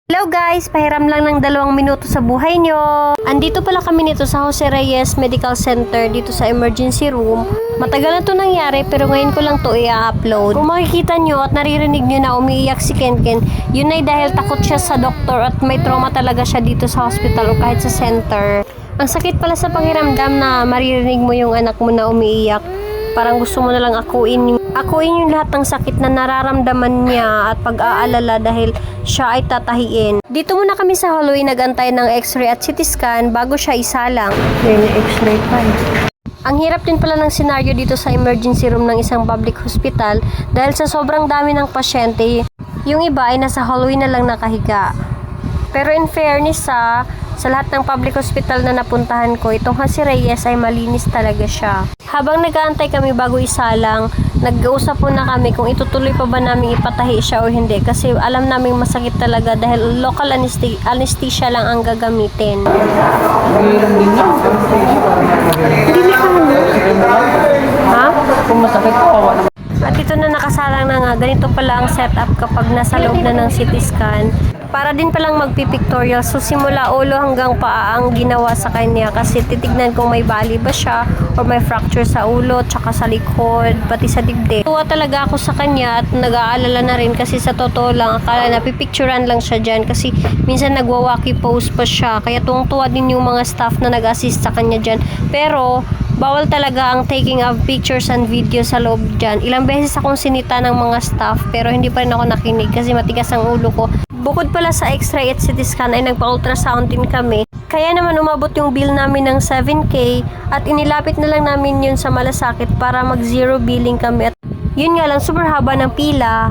Hello guys! Pahiram lang ng 2 minuto sa buhay nyo. Andito pala kami nito sa Jose Reyes Medical Center dito sa emergency room. Matagal na to nangyari pero ngayon ko lang to i-upload. Kung makikita nyo at naririnig nyo na umiiyak si Kenken, yun ay dahil takot siya sa doktor at may trauma talaga siya dito sa hospital o kahit sa center. Ang sakit pala sa pakiramdam na maririnig mo yung anak mo na umiiyak. Parang gusto mo na lang akuin yung lahat ng sakit na nararamdaman niya at pag-aalala dahil siya ay tatahiin. Dito muna kami sa hallway nag-antay ng x-ray at CT scan bago siya isalang. Then x-ray pa. Ang hirap din pala ng senaryo dito sa emergency room ng isang public hospital dahil sa sobrang dami ng pasyente, yung iba ay nasa hallway na lang nakahiga. Pero in fairness sa lahat ng public hospital na napuntahan ko, itong Jose Reyes ay malinis talaga siya. Habang nag-aantay kami bago isalang, nag-uusap muna kami kung itutuloy pa ba namin ipatahi siya o hindi kasi alam namin masakit talaga dahil local anesthesia lang ang gagamitin. Ha? Kung masakit ko, kawa naman. At ito na nakasalang na nga, ganito pala ang setup kapag nasa loob na ng CT scan. Para din palang magpipictorial, so simula ulo hanggang paa ang ginawa sa kanya kasi titignan kung may bali ba siya or may fracture sa ulo, tsaka sa likod, pati sa dibdib. Tuwa talaga ako sa kanya at nag-aalala na rin kasi sa totoo lang, akala na pipicturean lang siya dyan kasi minsan nagwawaki pose pa siya. Kaya tuwang-tuwa din yung mga staff na nag-assist sa kanya dyan. Pero bawal talaga ang taking of pictures and videos sa loob dyan. Ilang beses akong sinita ng mga staff pero hindi pa rin ako nakinig kasi matigas ang ulo ko. Bukod pala sa x-ray at CT scan ay nagpa-ultrasound din kami. Kaya naman umabot yung bill namin ng 7K at inilapit na lang namin yun sa malasakit para mag-zero billing kami. At yun nga lang, super haba ng pila.